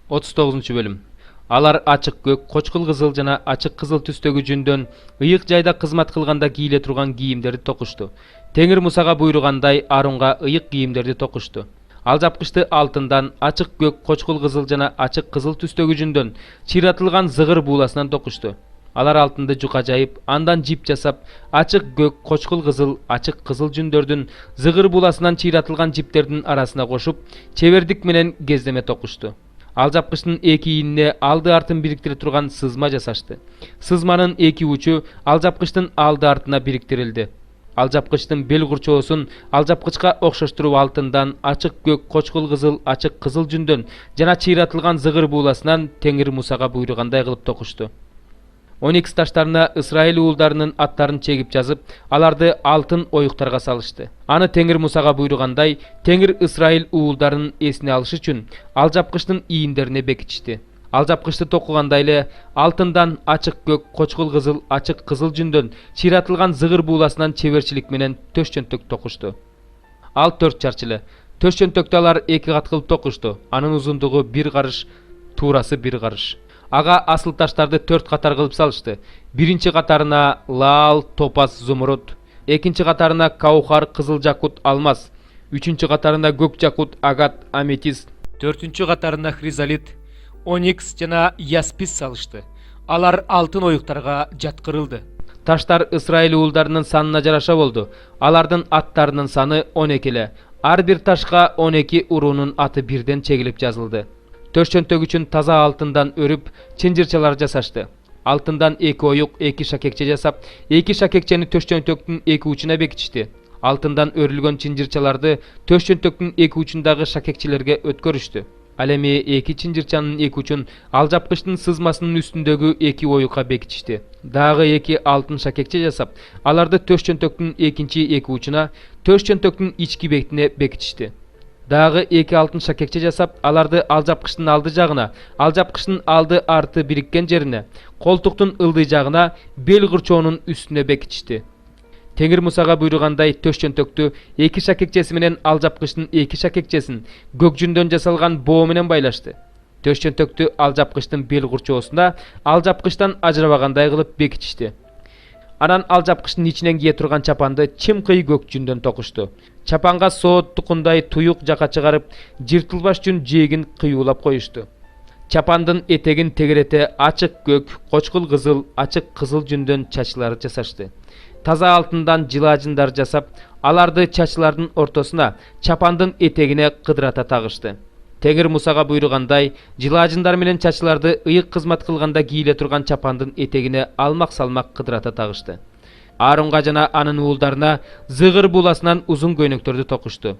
39 bölüm. Алар ачык көк, кочкул кызыл жана ачык кызыл түстөгү жүндөн ыйык жайда кызмат кылганда кийле турган кийимдерди токушту. Теңир Мусага буйругандай Арунга ыйык кийимдерди токушту. Ал жапкычты алтындан, ачык көк, кочкул кызыл жана ачык кызыл түстөгү жүндөн чыйратылган зыгыр бууласынан токушту. Алар алтынды жука жайып, андан жип жасап, ачык көк, кочкул кызыл, ачык кызыл жүндөрдүн зыгыр бууласынан чыйратылган жиптердин арасына кошуп, чебердик менен кездеме токушту. Ал жапкычтын эки ийине алды артын бириктире турган сызма жасашты. Сызманын эки учу ал жапкычтын алды артына бириктирилди. Ал жапкычтын бел курчоосун ал жапкычка окшоштуруп алтындан, ачык көк, кочкул кызыл, ачык кызыл жүндөн жана чыйратылган зыгыр бууласынан Теңир Мусага буйругандай кылып токушту. Оникс таштарына Исраил уулдарынын аттарын чегип жазып, аларды алтын оюктарга салышты. Аны Теңир Мусага буйругандай, Теңир Исраил уулдарынын эсине алыш үчүн ал жапкычтын ийиндерине бекитишти. Ал жапкычты токугандай эле алтындан, ачык көк, кочкул кызыл, ачык кызыл жүндөн чыйратылган зыгыр бууласынан чеберчилик менен төш чөнтөк токушту. Ал 4 чарчылы. Төш чөнтөктү алар 2 кат кылып токушту. Анын узундугу 1 карыш, туурасы 1 карыш. Ага асыл таштарды 4 катар кылып салышты. Биринчи катарына лаал, топаз, зумруд, экинчи катарына каухар, кызыл жакут, алмаз, үчүнчү катарына көк жакут, агат, аметист, төртүнчү катарына хризалит, оникс жана яспис салышты. Алар алтын оюктарга жаткырылды. Таштар Исраил уулдарынын санына жараша болду. Алардын аттарынын саны 12 эле. Ар бир ташка 12 уруунун аты бирден чегилип жазылды. Төш чөнтөк үчүн таза алтындан өрүп, чынжырчалар жасашты. Алтындан 2 оюк, 2 шакекче жасап, 2 шакекчени төш чөнтөктүн 2 учуна бекитишти. Алтындан өрүлгөн чынжырчаларды төш чөнтөктүн 2 учундагы шакекчелерге өткөрүштү. Ал эми 2 чынжырчанын 2 учун ал жапкычтын сызмасынын үстүндөгү 2 оюкка бекитишти. Дагы 2 алтын шакекче жасап, аларды төш чөнтөктүн экинчи 2 учуна, төш чөнтөктүн ички бетине бекитишти. Дагы 2 алтын шакекче жасап, аларды ал жапкычтын алды жагына, ал жапкычтын алды арты бириккен жерине, колтуктун ылдый жагына, бел курчоонун үстүнө бекитишти. Теңир Мусага буйругандай төш чөнтөктү 2 шакекчеси менен ал жапкычтын 2 шакекчесин көк жүндөн жасалган боо менен байлашты. Төш чөнтөктү ал жапкычтын бел курчоосунда ал жапкычтан ажырабагандай кылып бекитишти. Анан ал жапкычтын ичинен кие турган чапанды чымкый көк жүндөн токушту. Чапанга соот тукундай туюк жака чыгарып, жыртылбаш үчүн жээгин кыюулап коюшту. Чапандын этегин тегерете ачык көк, кочкул кызыл, ачык кызыл жүндөн чачылар жасашты. Таза алтындан жылажындар жасап, аларды чачылардын ортосуна, чапандын этегине кыдырата тагышты. Теңир Мусага буйругандай, жылажындар менен чачыларды ыйык кызмат кылганда кийле турган чапандын этегине алмак-салмак кыдырата тагышты. Арунга жана анын уулдарына зыгыр бууласынан узун көйнөктөрдү токушту.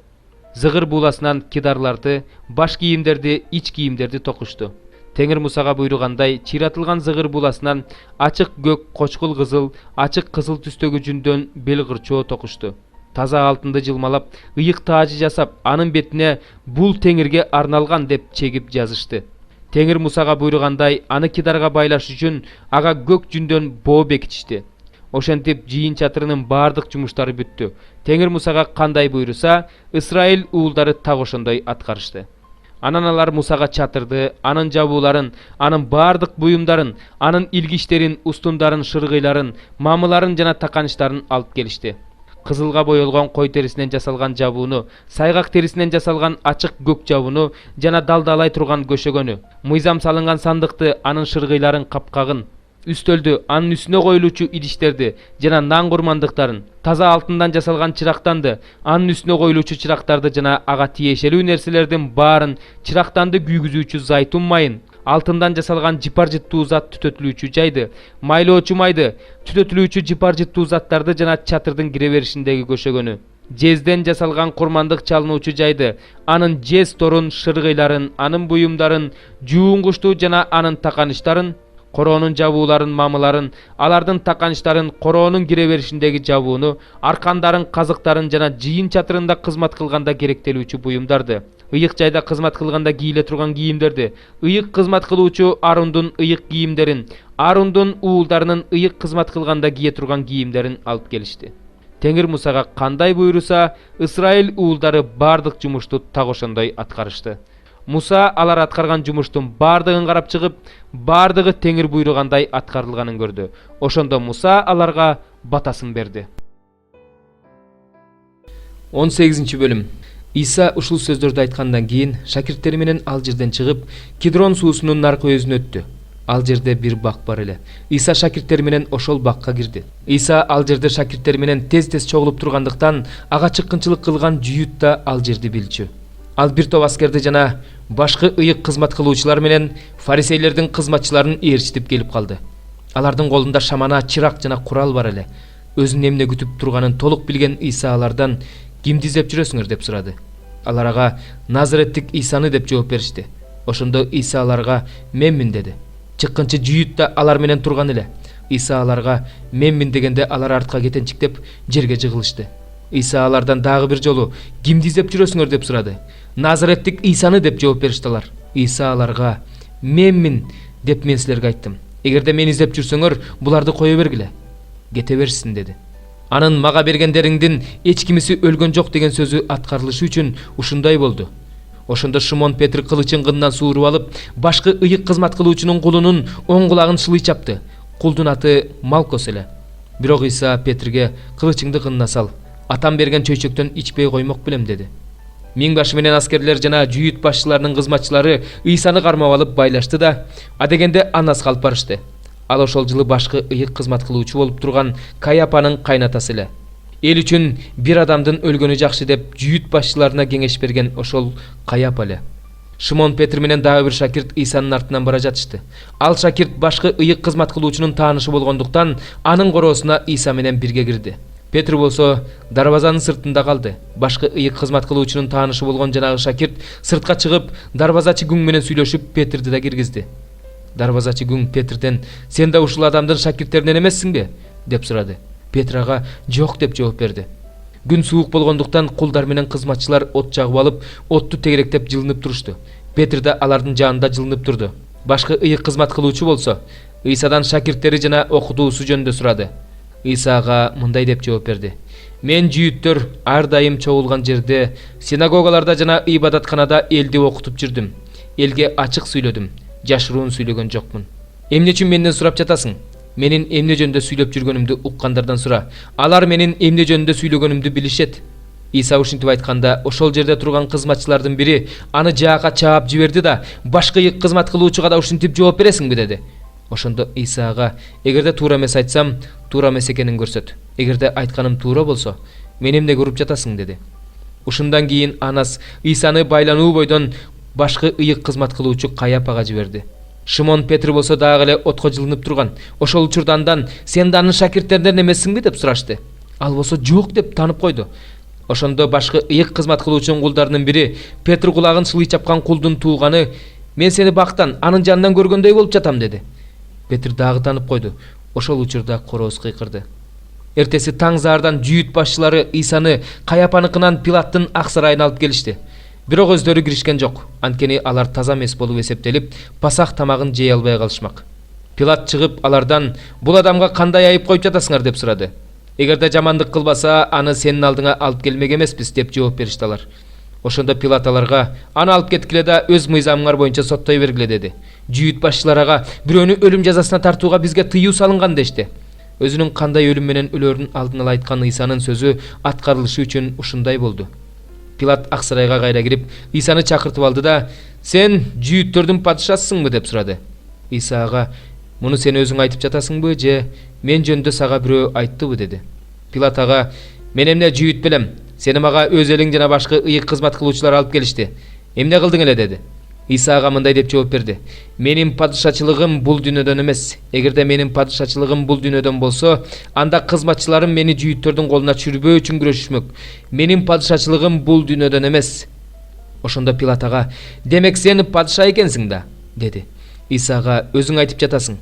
Зыгыр бууласынан кидарларды, баш кийимдерди, ич кийимдерди токушту. Теңир Мусага буйругандай, чыйратылган зыгыр бууласынан ачык көк, кочкул кызыл, ачык кызыл түстөгү жүндөн бел кырчоо токушту. Таза алтынды жылмалап, ыйык таажы жасап, анын бетине бул Теңирге арналган деп чегип жазышты. Теңир Мусага буйругандай, аны кидарга байлаш үчүн ага көк жүндөн боо бекитишти. Ошентип жыйын чатырынын бардык жумуштары бүттү. Теңир Мусага кандай буйруса, Исраил уулдары так ошондой аткарышты. Анан алар Мусага чатырды, анын жабууларын, анын бардык буюмдарын, анын илгичтерин, устундарын, шыргыйларын, мамыларын жана таканычтарын алып келишти. Кызылга боелгон кой терисинен жасалган жабууну, сайгак терисинен жасалган ачык көк жабууну жана далдалай турган көшөгөнү, мыйзам салынган сандыкты, анын шыргыйларын, капкагын, үстөлдү, анын үстүнө коюлуучу идиштерди жана нан курмандыктарын, таза алтындан жасалган чырактанды, анын үстүнө коюлуучу чырактарды жана ага тиешелүү нерселердин баарын, чырактанды күйгүзүүчү зайтун майын, алтындан жасалган жыпар жыттуу зат түтөтүлүүчү жайды, майлоочу майды, түтөтүлүүчү жыпар жыттуу заттарды жана чатырдын кире беришиндеги көшөгөнү, жезден жасалган курмандык чалынуучу жайды, анын жез торун, шыргыйларын, анын буюмдарын, жуунгучту жана анын таканычтарын, короонун жабууларын, мамыларын, алардын таканычтарын, короонун кире беришиндеги жабууну, аркандарын, казыктарын жана жыйын чатырында кызмат кылганда керектелүүчү буюмдарды, ыйык жайда кызмат кылганда кийле турган кийимдерди, ыйык кызмат кылуучу Арундун ыйык кийимдерин, Арундун уулдарынын ыйык кызмат кылганда кие турган кийимдерин алып келишти. Теңир Мусага кандай буйруса, Исраил уулдары бардык жумушту так ошондой аткарышты. Муса алар аткарган жумуштун бардыгын карап чыгып, бардыгы Теңир буйругандай аткарылганын көрдү. Ошондо Муса аларга батасын берди. 18 бөлүм. Иса ушул сөздөрдү айткандан кийин шакирттери менен ал жерден чыгып, Кидрон суусунун наркы өзүнө өттү. Ал жерде бир бак бар эле. Иса шакирттери менен ошол бакка кирди. Иса ал жерде шакирттери менен тез-тез чогулуп тургандыктан, ага чыккынчылык кылган жүйүт да ал жерди билчү. Ал бир топ аскерди жана башкы ыйык кызмат кылуучулар менен фарисейлердин кызматчыларын ээрчитип келип калды. Алардын колунда шамана, чырак жана курал бар эле. Өзүнүн эмне күтүп турганын толук билген Иса алардан кимди издеп жүрөсүңөр деп сурады. Алар ага Назареттик Исаны деп жооп беришти. Ошондо Иса аларга менмин деди. Чыккынчы жүйүт да алар менен турган эле. Иса аларга менмин дегенде алар артка кетенчиктеп жерге жыгылышты. Иса алардан дагы бир жолу кимди издеп жүрөсүңөр деп сурады. Назареттик Исаны деп жооп бериштилар. Иса аларга менмин деп мен силерге айттым. Эгерде мени издеп жүрсөңөр, буларды кое бергиле. Кете берсин деди. Анын мага бергендериңдин эч кимиси өлгөн жок деген сөзү аткарылышы үчүн ушундай болду. Ошондо Шимон Петр кылычын кынынан сууруп алып, башкы ыйык кызмат кылуучунун кулунун оң кулагын шылый чапты. Кулдун аты Малкос эле. Бирок Иса Петрге кылычыңды кынына сал. Атам берген чөйчөктөн ичпей коймок белем деди. Миң башы менен аскерлер жана жүйүт башчыларынын кызматчылары Исаны кармап алып байлашты да, адегенде Аннаска алып барышты. Ал ошол жылы башкы ыйык кызмат кылуучу болуп турган Каяпанын кайнатасы эле. Эл үчүн бир адамдын өлгөнү жакшы деп жүйүт башчыларына кеңеш берген ошол Каяпа эле. Шимон Петр менен дагы бир шакирт Исанын артынан бара жатышты. Ал шакирт башкы ыйык кызмат кылуучунун таанышы болгондуктан анын короосуна Иса менен бирге кирди. Петр болсо дарбазанын сыртында калды. Башкы ыйык кызмат кылуучунун таанышы болгон жанагы шакирт сыртка чыгып, дарбазачы Күң менен сүйлөшүп Петрди да киргизди. Дарбазачы Күң Петрден "Сен да ушул адамдын шакирттеринен эмессиңби?" деп сурады. Петр ага "Жок" деп жооп берди. Күн суук болгондуктан кулдар менен кызматчылар от жагып алып, отту тегеректеп жылынып турушту. Петр да алардын жанында жылынып турду. Башкы ыйык кызмат кылуучу болсо Исадан шакирттери жана окутуусу жөнүндө сурады. Иса ага мындай деп жооп берди: "Мен жүйүттөр ар дайым чогулган жерде, синагогаларда жана ибадатканада элди окутуп жүрдүм. Элге ачык сүйлөдүм, жашыруун сүйлөгөн жокмун. Эмне үчүн менден сурап жатасың? Менин эмне жөнүндө сүйлөп жүргөнүмдү уккандардан сура. Алар менин эмне жөнүндө сүйлөгөнүмдү билишет." Иса ушинтип айтканда, ошол жерде турган кызматчылардын бири аны жаакка чаап жиберди да, "Башкы ыйык кызмат кылуучуга да ушинтип жооп бересиңби?" деди. Ошондо Иса ага: "Эгерде туура эмес айтсам, туура эмес экенин көрсөт. Эгерде айтканым туура болсо, мени эмнеге уруп жатасың?" деди. Ушундан кийин Анас Исаны байлануу бойдон башкы ыйык кызмат кылуучу Каяпага жиберди. Шимон Петр болсо дагы эле отко жылынып турган. Ошол учурдан "Сен да анын шакирттеринен эмессиңби?" деп сурашты. Ал болсо "Жок" деп таанып койду. Ошондо башкы ыйык кызмат кылуучунун кулдарынын бири Петр кулагын шылый чапкан кулдун тууганы: "Мен сени бактан, анын жанынан көргөндөй болуп жатам" деди. Петр дагы таанып койду. Ошол учурда короос кыйкырды. Эртеси таң заардан жүйүт башчылары Исаны Каяпаныкынан Пилаттын ак сарайына алып келишти. Бирок өздөрү киришкен жок, анткени алар таза эмес болуп эсептелип, пасах тамагын жей албай калышмак. Пилат чыгып алардан "Бул адамга кандай айып коюп жатасыңар?" деп сурады. "Эгерде жамандык кылбаса, аны сенин алдыңа алып келмек эмеспиз" деп жооп беришти алар. Ошондо Пилат аларга "Аны алып кеткиле да өз мыйзамыңар боюнча соттой бергиле" деди. Жүйүт башчылары ага "Бирөөнү өлүм жазасына тартууга бизге тыюу салынган" дешти. Өзүнүн кандай өлүм менен өлөрүн алдын ала айткан Исанын сөзү аткарылышы үчүн ушундай болду. Пилат ак сарайга кайра кирип, Исаны чакыртып алды да "Сен жүйүттөрдүн падышасысыңбы?" деп сурады. Иса ага "Муну сен өзүң айтып жатасыңбы же мен жөнүндө сага бирөө айттыбы?" деди. Пилат ага "Мен эмне жүйүт белем? Сени мага өз элиң жана башкы ыйык кызмат кылуучулар алып келишти. Эмне кылдың эле?" деди. Иса ага мындай деп жооп берди: "Менин падышачылыгым бул дүйнөдөн эмес. Эгерде менин падышачылыгым бул дүйнөдөн болсо, анда кызматчыларым мени жүйүттөрдүн колуна чүрбөө үчүн күрөшүшмөк. Менин падышачылыгым бул дүйнөдөн эмес." Ошондо Пилат ага "Демек сен падыша экенсиң да?" деди. Иса ага "Өзүң айтып жатасың.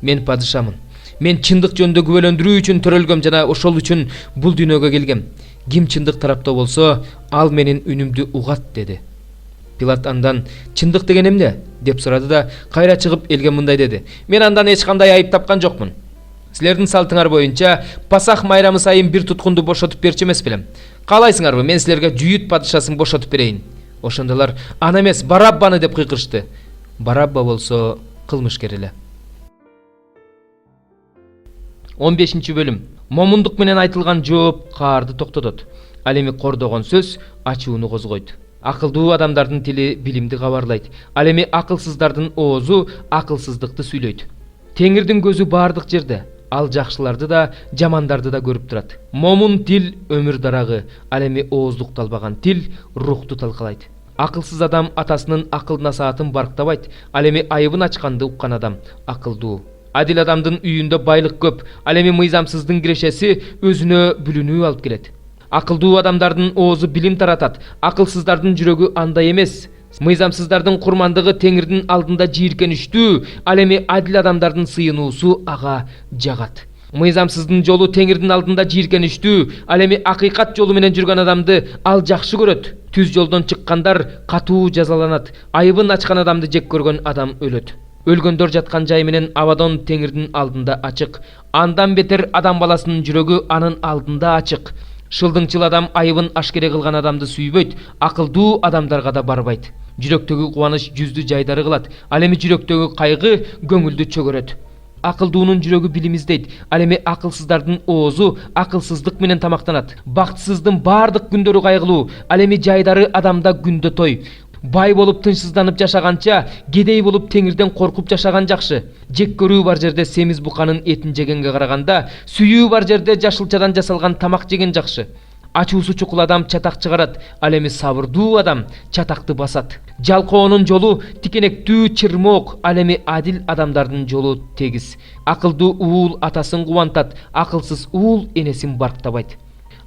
Мен падышамын. Мен чындык жөнүндө күбөлөндүрүү үчүн төрөлгөм жана ошол үчүн бул дүйнөгө келгем. Ким чындык тарапта болсо, ал менин үнүмдү угат" деди. Пилат андан "Чындык деген эмне?" деп сурады да кайра чыгып элге мындай деди: "Мен андан эч кандай айып тапкан жокмун. Силердин салтыңар боюнча Пасах майрамы сайын бир туткунду бошотуп берчү эмес белем. Каалайсыңарбы, мен силерге жүйүт падышасын бошотуп берейин?" Ошондолар аны эмес Бараббаны деп кыйкырышты. Барабба болсо кылмышкер эле. 15-бөлүм. Момундук менен айтылган жооп каарды токтотот. Ал эми кордогон сөз ачууну козгойт. Акылдуу адамдардын тили билимди кабарлайт. Ал эми акылсыздардын оозу акылсыздыкты сүйлөйт. Теңирдин көзү бардык жерде. Ал жакшыларды да, жамандарды да көрүп турат. Момун тил өмүр дарагы. Ал эми ооздукту албаган тил рухту талкалайт. Акылсыз адам атасынын акыл насаатын барктабайт. Ал эми айыбын ачканды уккан адам акылдуу. Адил адамдын үйүндө байлык көп. Ал эми мыйзамсыздын кирешеси өзүнө бүлүнүү алып келет. Акылдуу адамдардын оозу билим таратат. Акылсыздардын жүрөгү андай эмес. Мыйзамсыздардын курмандыгы Теңирдин алдында жийиркеништүү. Ал эми адил адамдардын сыйынуусу ага жагат. Мыйзамсыздын жолу Теңирдин алдында жийиркеништүү. Ал эми акыйкат жолу менен жүргөн адамды ал жакшы көрөт. Түз жолдон чыккандар катуу жазаланат. Айыбын ачкан адамды жек көргөн адам өлөт. Өлгөндөр жаткан жай менен Абадон Теңирдин алдында ачык. Андан бетер адам баласынын жүрөгү анын алдында ачык. Шылдыңчыл адам айыбын ашкере кылган адамды сүйбөйт, акылдуу адамдарга да барбайт. Жүрөктөгү кубаныч жүздү жайдары кылат. Ал эми жүрөктөгү кайгы көңүлдү чөгөрөт. Акылдуунун жүрөгү билим издейт. Ал эми акылсыздардын оозу акылсыздык менен тамактанат. Бактысыздын бардык күндөрү кайгылуу. Ал эми жайдары адамда күндө той. Бай болуп тынчсызданып жашаганча, кедей болуп Теңирден коркуп жашаган жакшы. Жек көрүү бар жерде семиз буканын этин жегенге караганда, сүйүү бар жерде жашылчадан жасалган тамак жеген жакшы. Ачуусу чукул адам чатак чыгарат, ал эми сабырдуу адам чатакты басат. Жалкоонун жолу тикенектүү чырмок, ал эми адил адамдардын жолу тегиз. Акылдуу уул атасын кубантат, акылсыз уул энесин барктабайт.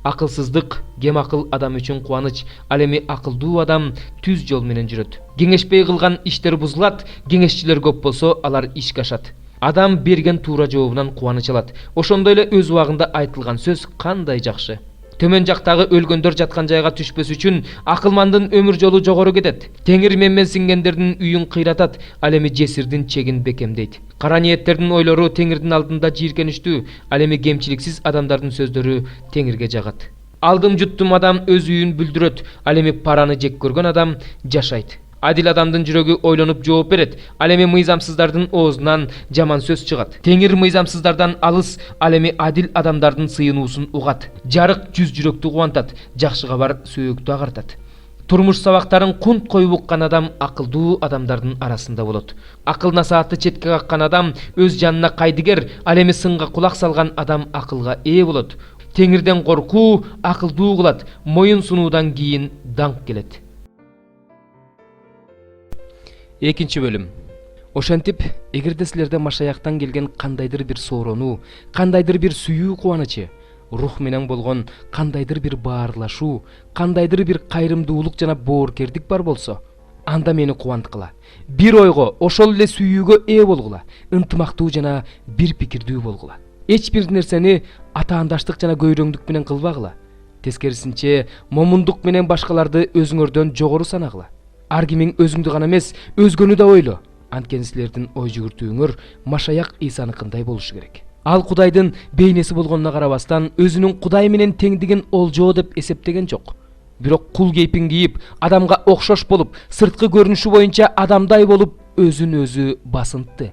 Акылсыздык кем акыл адам үчүн кубаныч, ал эми акылдуу адам түз жол менен жүрөт. Кеңешпей кылган иштер бузулат, кеңешчилер көп болсо алар ишке ашат. Адам берген туура жообунан кубаныч алат. Ошондой эле өз убагында айтылган сөз кандай жакшы. Төмөн жактагы өлгөндөр жаткан жайга түшпөс үчүн акылмандын өмүр жолу жогору кетет. Теңир менменсингендердин үйүн кыйратат, ал эми жесирдин чегин бекемдейт. Кара ниеттердин ойлору Теңирдин алдында жийиркеништүү, ал эми кемчиликсиз адамдардын сөздөрү Теңирге жагат. Алдым жуттум адам өз үйүн бүлдүрөт, ал эми параны жек көргөн адам жашайт. Адил адамдын жүрөгү ойлонуп жооп берет, ал эми мыйзамсыздардын оозунан жаман сөз чыгат. Теңир мыйзамсыздардан алыс, ал эми адил адамдардын сыйынуусун угат. Жарык жүз жүрөктү кубантат, жакшы кабар сөөктү агартат. Турмуш сабактарын кунт коюп уккан адам акылдуу адамдардын арасында болот. Акыл насаатты четке каккан адам өз жанына кайдыгер, ал эми сынга кулак салган адам акылга ээ болот. Теңирден коркуу акылдуу кылат, моюн сунуудан кийин даңк келет. 2-бөлүм. Ошентип, эгерде силерде машаяктан келген кандайдыр бир сооронуу, кандайдыр бир сүйүү кубанычы, рух менен болгон кандайдыр бир баарлашуу, кандайдыр бир кайрымдуулук жана бооркердик бар болсо, анда мени кубанткыла. Бир ойго, ошол эле сүйүүгө ээ болгула, ынтымактуу жана бир пикирдүү болгула. Эч бир нерсени атаандаштык жана көйрөңдүк менен кылбагыла. Тескерисинче, момундук менен башкаларды өзүңөрдөн жогору санагыла. Ар кимиң өзүңдү гана эмес, өзгөнү да ойло. Анткени силердин ой жүгүртүүңөр Машаяк Исаныкындай болушу керек. Ал Кудайдын бейнеси болгонуна карабастан, өзүнүн Кудай менен теңдигин олжоо деп эсептеген жок. Бирок кул кейпин кийип, адамга окшош болуп, сырткы көрүнүшү боюнча адамдай болуп, өзүн өзү басынтты.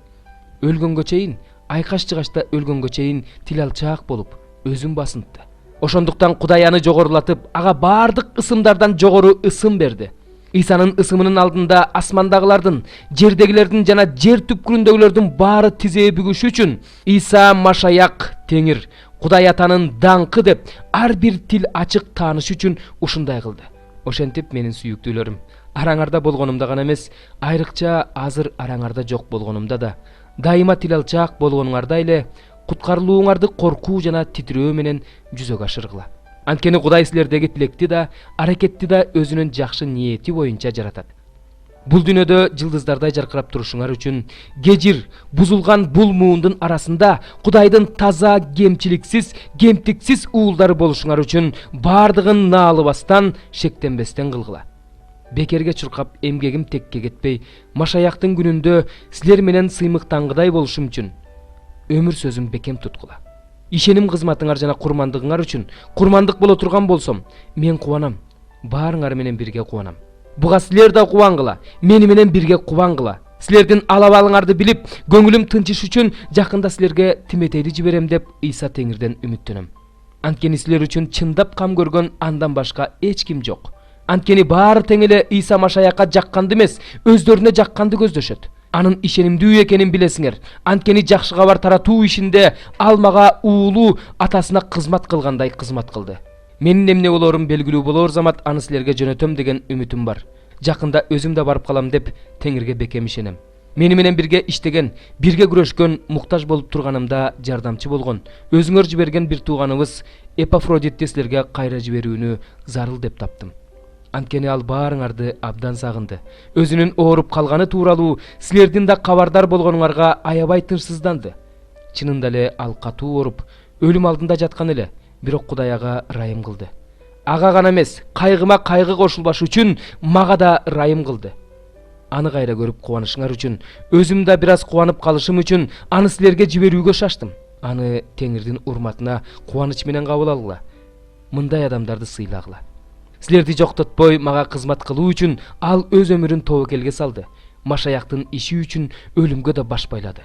Өлгөнгө чейин, айкаш жыгачта өлгөнгө чейин тил алчаак болуп, өзүн басынтты. Ошондуктан Кудай аны жогорулатып, ага бардык ысымдардан жогору ысым берди. Исанын ысымынын алдында асмандагылардын, жердегилердин жана жер түпкүрүндөгүлөрдүн баары тизе бүгүшү үчүн Иса Машаяк Теңир, Кудай атанын даңкы деп ар бир тил ачык тааныш үчүн ушундай кылды. Ошентип менин сүйүктүүлөрүм, араңарда болгонумда гана эмес, айрыкча азыр араңарда жок болгонумда да, дайыма тил алчаак болгонуңарда эле куткарылууңарды коркуу жана титирөө менен жүзөгө ашыргыла. Анткени Кудай силердеги тилекти да, аракетти да өзүнүн жакшы ниети боюнча жаратат. Бул дүйнөдө жылдыздардай жаркырап турушуңар үчүн, кежир, бузулган бул муундун арасында Кудайдын таза, кемчиликсиз, кемтиксиз уулдары болушуңар үчүн бардыгын наалыбастан, шектенбестен кылгыла. Бекерге чуркап эмгегим текке кетпей, Машаяктын күнүндө силер менен сыймыктангыдай болушум үчүн өмүр сөзүм бекем туткула. Ишеним кызматыңар жана курмандыгыңар үчүн курмандык боло турган болсом, мен кубанам, баарыңар менен бирге кубанам. Буга силер да кубангыла, мени менен бирге кубангыла. Силердин алабалыңарды билип, көңүлүм тынчыш үчүн жакында силерге Тиметейди жиберем деп Иса Теңирден үмүттөнөм. Анткени силер үчүн чындап кам көргөн андан башка эч ким жок. Анткени баары тең эле Иса Машаякка жакканды эмес, өздөрүнө жакканды көздөшөт. Анын ишенимдүү экенин билесиңер. Анткени жакшы кабар таратуу ишинде ал мага уулу атасына кызмат кылгандай кызмат кылды. Менин эмне болорум белгилүү болор замат аны силерге жөнөтөм деген үмүтүм бар. Жакында өзүм да барып калам деп Теңирге бекем ишенем. Мени менен бирге иштеген, бирге күрөшкөн, муктаж болуп турганымда жардамчы болгон, өзүңөр жиберген бир тууганыбыз Эпафродитти силерге кайра жиберүүнү зарыл деп таптым. Анткени ал баарыңарды абдан сагынды. Өзүнүн ооруп калганы тууралуу силердин да кабардар болгонуңарга аябай тынчсызданды. Чынында эле ал катуу ооруп, өлүм алдында жаткан эле, бирок Кудай ага ырайым кылды. Ага гана эмес, кайгыма кайгы кошулбаш үчүн мага да ырайым кылды. Аны кайра көрүп кубанышыңар үчүн, өзүм да бир аз кубанып калышым үчүн аны силерге жиберүүгө шаштым. Аны Теңирдин урматына кубаныч менен кабыл алгыла. Мындай адамдарды сыйлагыла. Силерди жоктотпой мага кызмат кылуу үчүн ал өз өмүрүн тобокелге салды. Машаяктын иши үчүн өлүмгө да баш байлады.